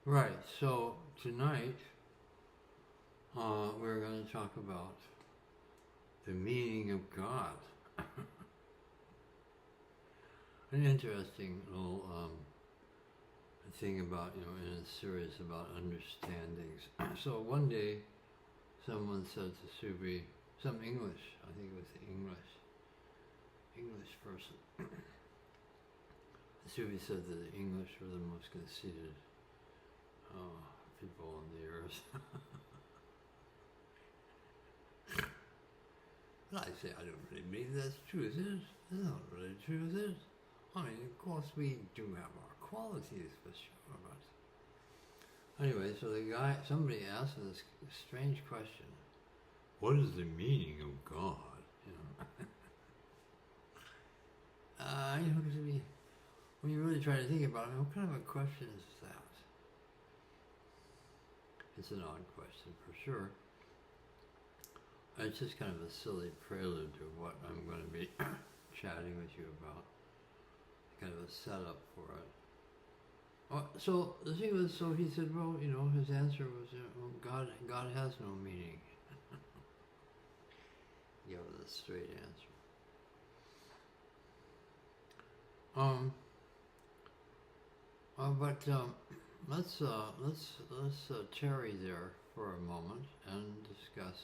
Right. So tonight we're going to talk about the meaning of God. An interesting little thing about in a series about understandings. So one day, someone said to Subi, some English, I think it was the English person. Subi said that the English were the most conceited people on the earth. And I say, I don't really believe that's true, is it? That's not really true, is it? I mean, of course we do have our qualities for sure, but anyway, so somebody asked this strange question: what is the meaning of God? When you really try to think about it, what kind of a question is that? It's an odd question for sure. It's just kind of a silly prelude to what I'm going to be chatting with you about. Kind of a setup for it. So the thing was, so he said, well, his answer was, God has no meaning. He gave it a straight answer. Let's tarry there for a moment and discuss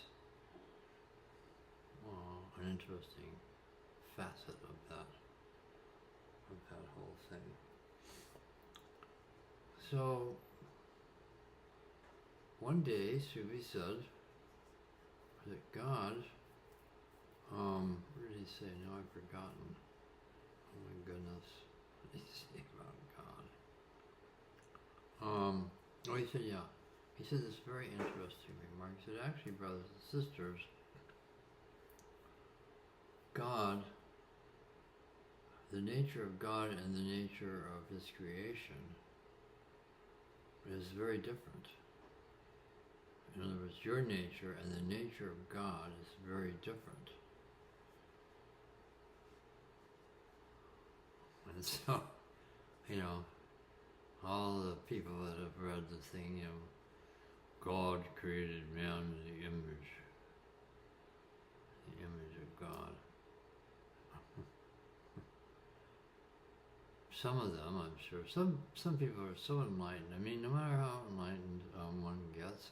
an interesting facet of that whole thing. So one day Subi said that God, what did he say? Now I've forgotten. Oh my goodness. What did he say about God? Oh, he said, yeah. He said this very interesting remark. He said, actually, brothers and sisters, God, the nature of God and the nature of His creation is very different. In other words, your nature and the nature of God is very different. And so, all the people that have read the thing, God created man in the image of God. Some of them, I'm sure, some people are so enlightened. I mean, no matter how enlightened one gets,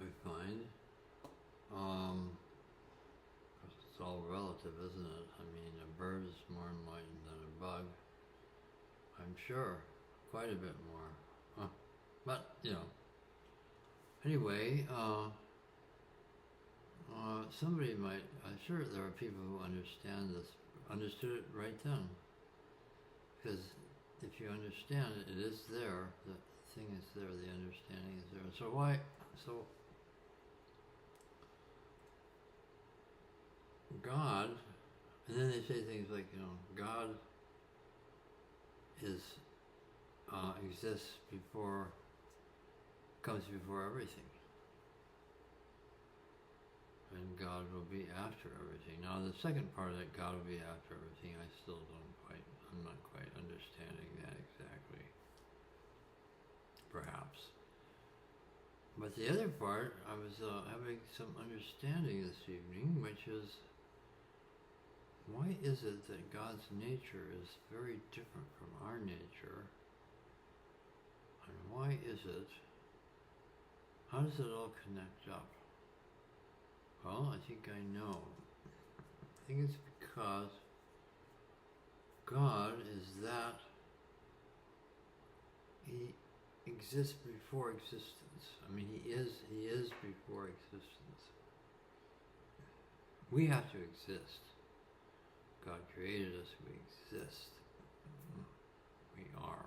I find, it's all relative, isn't it? I mean, a bird is more enlightened than a bug. I'm sure, quite a bit more. But, anyway, somebody might, I'm sure there are people who understood it right then. Because if you understand it, it is there, the thing is there, the understanding is there. So God, and then they say things like, God exists comes before everything. And God will be after everything. Now the second part of that, God will be after everything, I'm not quite understanding that exactly. Perhaps. But the other part, I was having some understanding this evening, which is, why is it that God's nature is very different from our nature? And why is it? How does it all connect up? Well, I think I know. I think it's because God is that He exists before existence. I mean, He is before existence. We have to exist. God created us, we exist. We are.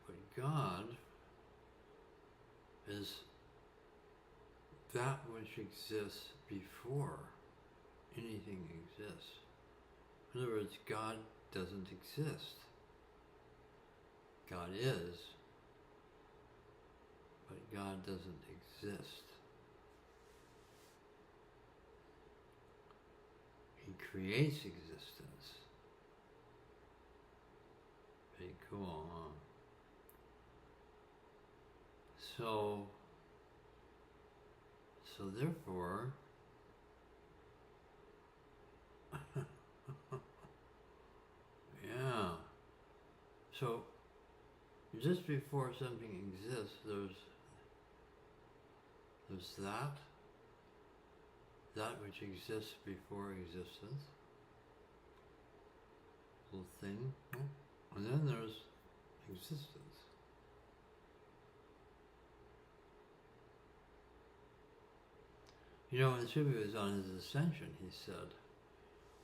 But God is that which exists before anything exists. In other words, God doesn't exist. God is, but God doesn't exist. He creates existence, Pretty cool, huh? So therefore, yeah. So just before something exists, there's that which exists before existence, little thing, and then there's existence. You know, when Sufi was on his ascension, he said,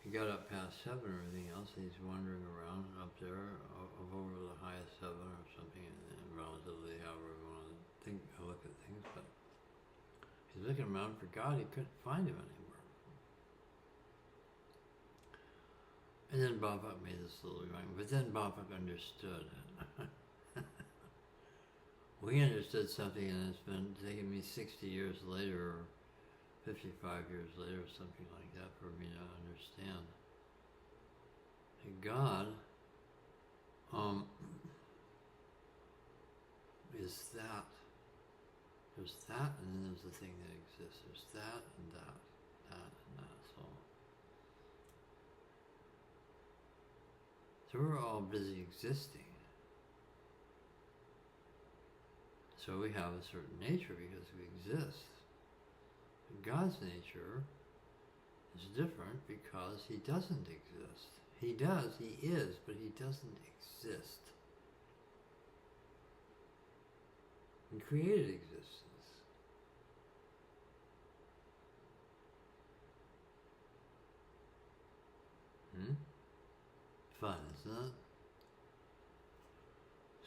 he got up past heaven and everything else, and he's wandering around up there over the highest heaven or something, and relatively however we want to look at things, but he's looking around for God, he couldn't find him anywhere. And then Bapak made this little remark, but then Bapak understood. We understood something, and it's been taking me 60 years later, or 55 years later, or something like that, for me to understand. And God is that. There's that, and then there's the thing that exists. There's that and that, and that. So we're all busy existing. So we have a certain nature because we exist. God's nature is different because he doesn't exist. He does, he is, but he doesn't exist. He created existence. Fun, isn't it?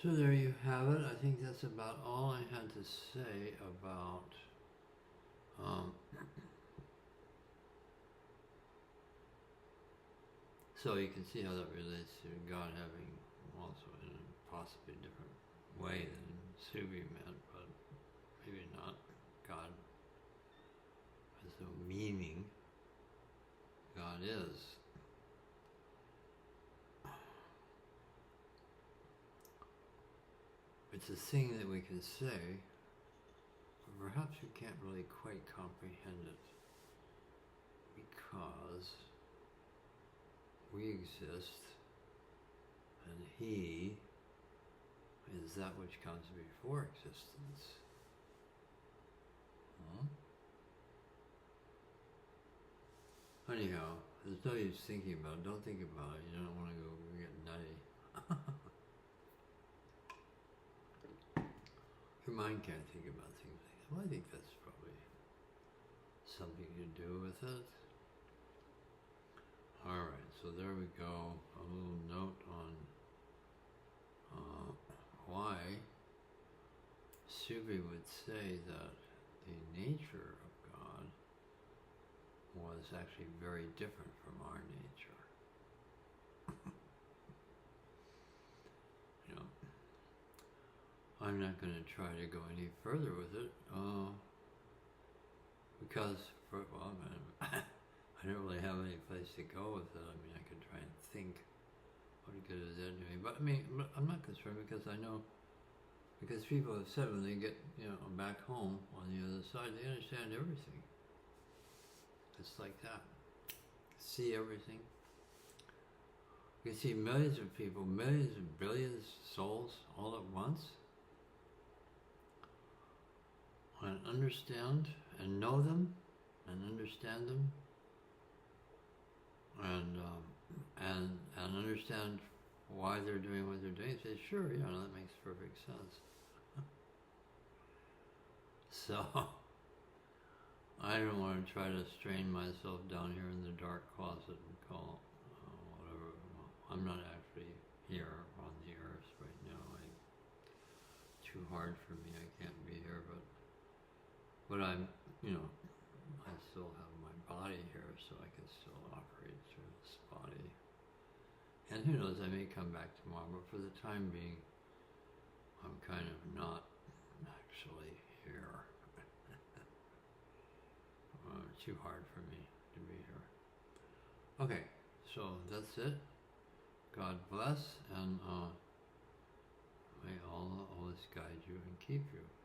So there you have it. I think that's about all I had to say about so you can see how that relates to God having also in a possibly different way than Subi meant, but maybe not. God has no meaning. God is. It's a thing that we can say, but perhaps we can't really quite comprehend it because we exist and he is that which comes before existence. Anyhow, there's no use thinking about it. Don't think about it. You don't want to go get nutty. Your mind can't think about things like that. Well, I think that's probably something to do with it. Alright, so there we go. A little note on why Subi would say that the nature of God was actually very different from our nature. You know, I'm not going to try to go any further with it because, well, I don't really have any place to go with it. I mean, I could try and think what good is that doing, but I mean, I'm not concerned because I know, because people have said when they get, back home on the other side, they understand everything. It's like that. See everything. You can see millions of people, millions and billions of souls all at once, and understand and know them and understand them and understand why they're doing what they're doing. Say, sure, that makes perfect sense. So I don't want to try to strain myself down here in the dark closet and call whatever. Well, I'm not actually here on the earth right now. Too hard for me. I can't be here, but I'm, I still have my body here, so I can still operate through this body. And who knows, I may come back tomorrow, but for the time being, I'm kind of not actually here. Too hard for me to be here. Okay, so that's it. God bless, and guide you, and keep you.